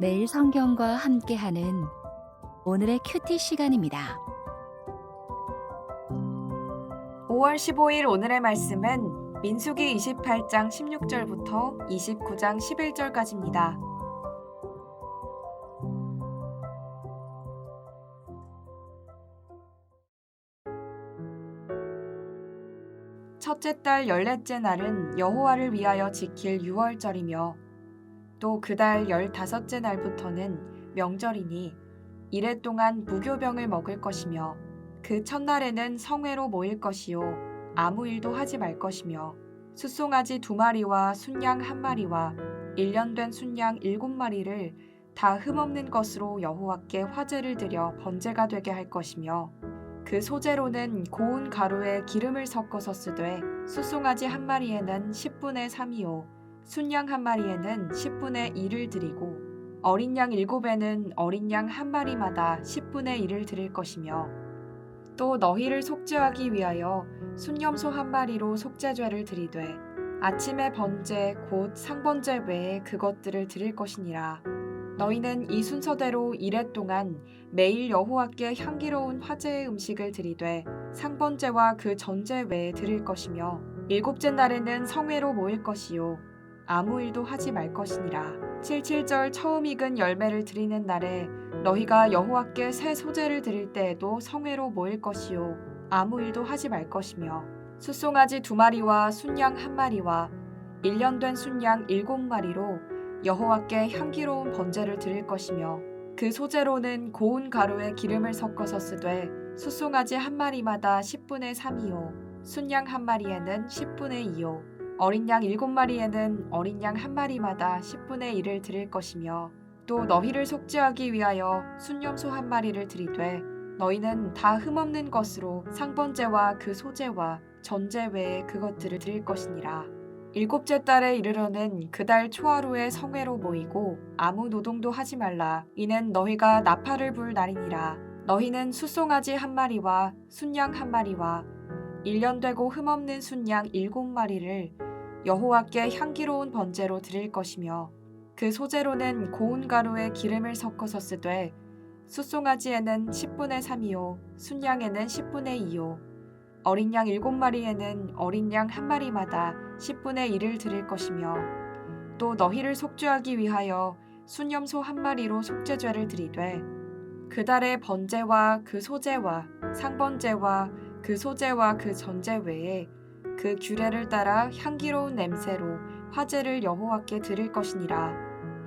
매일 성경과 함께하는 오늘의 큐티 시간입니다. 5월 15일 오늘의 말씀은 민수기 28장 16절부터 29장 11절까지입니다. 첫째 달 14째 날은 여호와를 위하여 지킬 유월절이며 또 그 달 15째 날부터는 명절이니 이래 동안 무교병을 먹을 것이며 그 첫날에는 성회로 모일 것이요 아무 일도 하지 말 것이며 숫송아지 2마리와 순양 1마리와 1년 된 순양 7마리를 다 흠없는 것으로 여호와께 화제를 드려 번제가 되게 할 것이며 그 소재로는 고운 가루에 기름을 섞어서 쓰되 숫송아지 1마리에는 10분의 3이요 순양 1마리에는 10분의 1을 드리고 어린 양 7에는 어린 양 1마리마다 10분의 1을 드릴 것이며 또 너희를 속죄하기 위하여 순염소 1마리로 속죄죄를 드리되 아침에 번제 곧 상번제 외에 그것들을 드릴 것이니라. 너희는 이 순서대로 이래 동안 매일 여호와께 향기로운 화제의 음식을 드리되 상번제와 그 전제 외에 드릴 것이며 7째 날에는 성회로 모일 것이요 아무 일도 하지 말 것이니라. 77절 처음 익은 열매를 드리는 날에 너희가 여호와께 새 소재를 드릴 때에도 성회로 모일 것이요 아무 일도 하지 말 것이며 숫송아지 2마리와 순양 1마리와 1년 된 순양 7마리로 여호와께 향기로운 번제를 드릴 것이며 그 소재로는 고운 가루에 기름을 섞어서 쓰되 숫송아지 1마리마다 10분의 3이요 순양 1마리에는 10분의 2요 어린 양 7마리에는 어린 양 1마리마다 10분의 1을 드릴 것이며 또 너희를 속죄하기 위하여 순염소 1마리를 드리되 너희는 다 흠없는 것으로 상번제와 그 소재와 전제 외에 그것들을 드릴 것이니라. 7째 달에 이르러는 그 달 초하루에 성회로 모이고 아무 노동도 하지 말라. 이는 너희가 나팔을 불 날이니라. 너희는 숫송아지 1마리와 순양 1마리와 1년 되고 흠없는 순양 7마리를 여호와께 향기로운 번제로 드릴 것이며 그 소재로는 고운 가루에 기름을 섞어서 쓰되 숫송아지에는 10분의 3이요 순양에는 10분의 2요 어린 양 7마리에는 어린 양 1마리마다 10분의 1을 드릴 것이며 또 너희를 속죄하기 위하여 순염소 1마리로 속죄죄를 드리되 그 달의 번제와 그 소제와 상번제와 그 소제와 그 전제 외에 그 규례를 따라 향기로운 냄새로 화제를 여호와께 드릴 것이니라.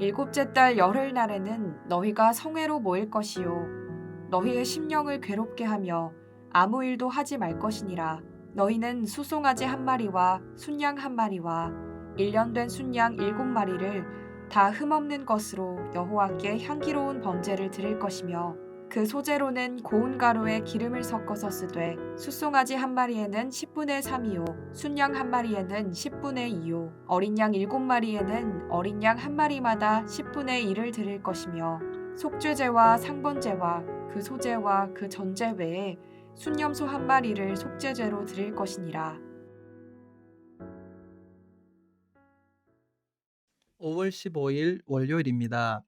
7째 달 열흘날에는 너희가 성회로 모일 것이요 너희의 심령을 괴롭게 하며 아무 일도 하지 말 것이니라. 너희는 숫송아지 1마리와 순양 1마리와 1년 된 순양 7마리를 다 흠없는 것으로 여호와께 향기로운 번제를 드릴 것이며 그 소재로는 고운 가루에 기름을 섞어서 쓰되 숫송아지 1마리에는 10분의 3이요 순양 1마리에는 10분의 2요 어린 양 7마리에는 어린 양 1마리마다 10분의 1을 드릴 것이며 속죄제와 상번제와 그 소제와 그 전제 외에 순염소 1마리를 속죄제로 드릴 것이니라. 5월 15일 월요일입니다.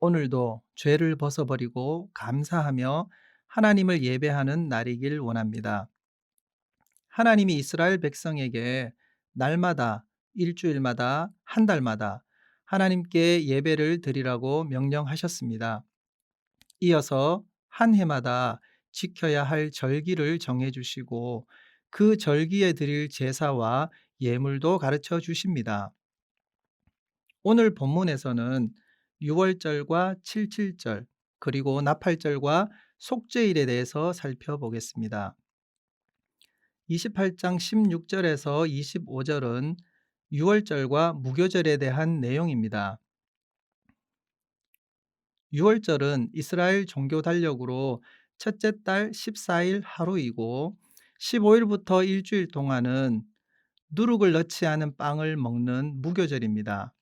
오늘도 죄를 벗어버리고 감사하며 하나님을 예배하는 날이길 원합니다. 하나님이 이스라엘 백성에게 날마다, 일주일마다, 한 달마다 하나님께 예배를 드리라고 명령하셨습니다. 이어서 한 해마다 지켜야 할 절기를 정해주시고 그 절기에 드릴 제사와 예물도 가르쳐 주십니다. 오늘 본문에서는 유월절과 칠칠절 그리고 나팔절과 속죄일에 대해서 살펴보겠습니다. 28장 16절에서 25절은 유월절과 무교절에 대한 내용입니다. 유월절은 이스라엘 종교 달력으로 첫째 달 14일 하루이고 15일부터 일주일 동안은 누룩을 넣지 않은 빵을 먹는 무교절입니다.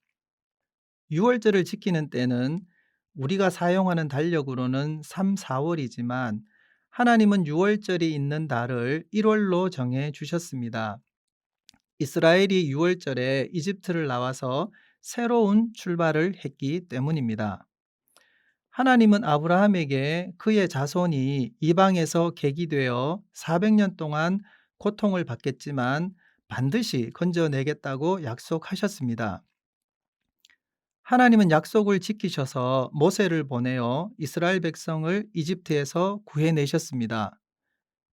유월절을 지키는 때는 우리가 사용하는 달력으로는 3, 4월이지만 하나님은 유월절이 있는 달을 1월로 정해 주셨습니다. 이스라엘이 유월절에 이집트를 나와서 새로운 출발을 했기 때문입니다. 하나님은 아브라함에게 그의 자손이 이방에서 계기되어 400년 동안 고통을 받겠지만 반드시 건져내겠다고 약속하셨습니다. 하나님은 약속을 지키셔서 모세를 보내어 이스라엘 백성을 이집트에서 구해내셨습니다.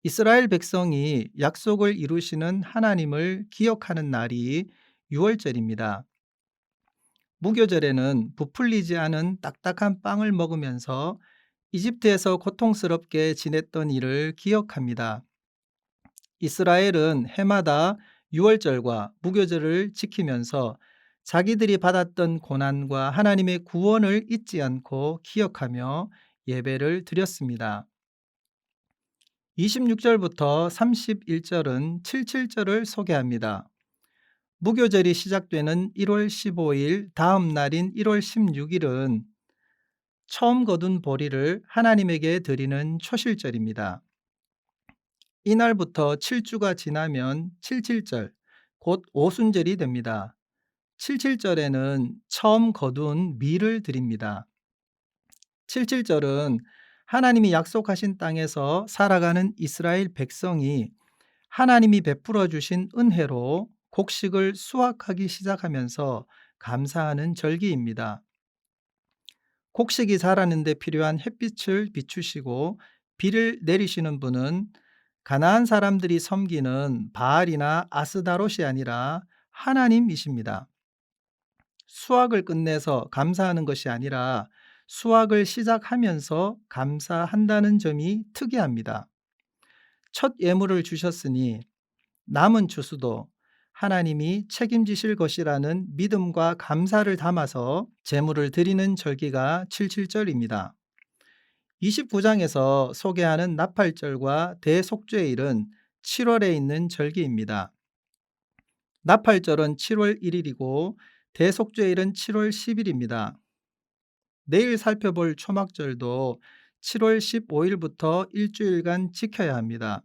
이스라엘 백성이 약속을 이루시는 하나님을 기억하는 날이 유월절입니다. 무교절에는 부풀리지 않은 딱딱한 빵을 먹으면서 이집트에서 고통스럽게 지냈던 일을 기억합니다. 이스라엘은 해마다 유월절과 무교절을 지키면서 자기들이 받았던 고난과 하나님의 구원을 잊지 않고 기억하며 예배를 드렸습니다. 26절부터 31절은 77절을 소개합니다. 무교절이 시작되는 1월 15일 다음 날인 1월 16일은 처음 거둔 보리를 하나님에게 드리는 초실절입니다. 이날부터 7주가 지나면 77절, 곧 오순절이 됩니다. 77절에는 처음 거둔 밀을 드립니다. 77절은 하나님이 약속하신 땅에서 살아가는 이스라엘 백성이 하나님이 베풀어 주신 은혜로 곡식을 수확하기 시작하면서 감사하는 절기입니다. 곡식이 자라는 데 필요한 햇빛을 비추시고 비를 내리시는 분은 가나안 사람들이 섬기는 바알이나 아스다롯이 아니라 하나님이십니다. 수확을 끝내서 감사하는 것이 아니라 수확을 시작하면서 감사한다는 점이 특이합니다. 첫 예물을 주셨으니 남은 추수도 하나님이 책임지실 것이라는 믿음과 감사를 담아서 제물을 드리는 절기가 77절입니다. 29장에서 소개하는 나팔절과 대속죄일은 7월에 있는 절기입니다. 나팔절은 7월 1일이고 대속죄일은 7월 10일입니다. 내일 살펴볼 초막절도 7월 15일부터 일주일간 지켜야 합니다.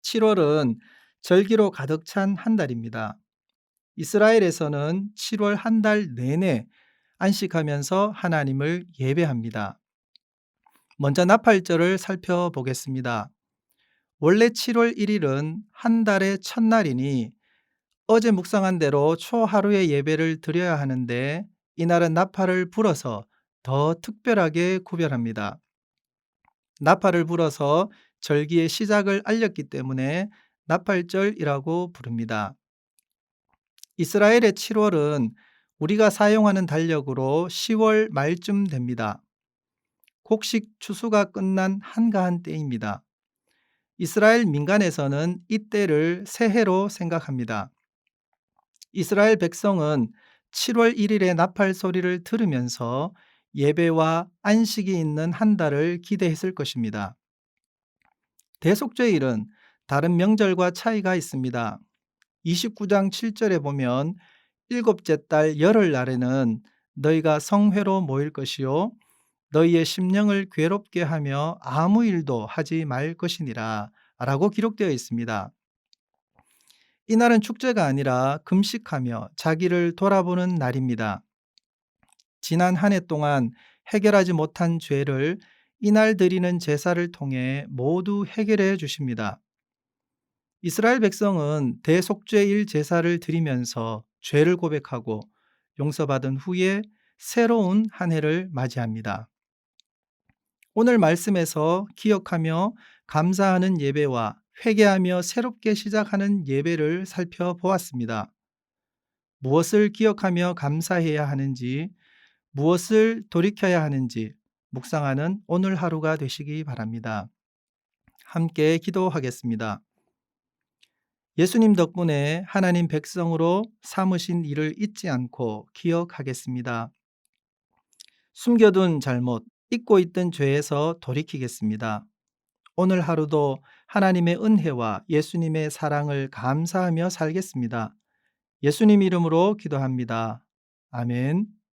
7월은 절기로 가득 찬 한 달입니다. 이스라엘에서는 7월 한 달 내내 안식하면서 하나님을 예배합니다. 먼저 나팔절을 살펴보겠습니다. 원래 7월 1일은 한 달의 첫날이니 어제 묵상한 대로 초하루의 예배를 드려야 하는데 이날은 나팔을 불어서 더 특별하게 구별합니다. 나팔을 불어서 절기의 시작을 알렸기 때문에 나팔절이라고 부릅니다. 이스라엘의 7월은 우리가 사용하는 달력으로 10월 말쯤 됩니다. 곡식 추수가 끝난 한가한 때입니다. 이스라엘 민간에서는 이때를 새해로 생각합니다. 이스라엘 백성은 7월 1일의 나팔 소리를 들으면서 예배와 안식이 있는 한 달을 기대했을 것입니다. 대속죄일은 다른 명절과 차이가 있습니다. 29장 7절에 보면 일곱째 달 열흘날에는 너희가 성회로 모일 것이요 너희의 심령을 괴롭게 하며 아무 일도 하지 말 것이니라 라고 기록되어 있습니다. 이날은 축제가 아니라 금식하며 자기를 돌아보는 날입니다. 지난 한 해 동안 해결하지 못한 죄를 이날 드리는 제사를 통해 모두 해결해 주십니다. 이스라엘 백성은 대속죄일 제사를 드리면서 죄를 고백하고 용서받은 후에 새로운 한 해를 맞이합니다. 오늘 말씀에서 기억하며 감사하는 예배와 회개하며 새롭게 시작하는 예배를 살펴보았습니다. 무엇을 기억하며 감사해야 하는지, 무엇을 돌이켜야 하는지 묵상하는 오늘 하루가 되시기 바랍니다. 함께 기도하겠습니다. 예수님 덕분에 하나님 백성으로 삼으신 일을 잊지 않고 기억하겠습니다. 숨겨둔 잘못, 잊고 있던 죄에서 돌이키겠습니다. 오늘 하루도 하나님의 은혜와 예수님의 사랑을 감사하며 살겠습니다. 예수님 이름으로 기도합니다. 아멘.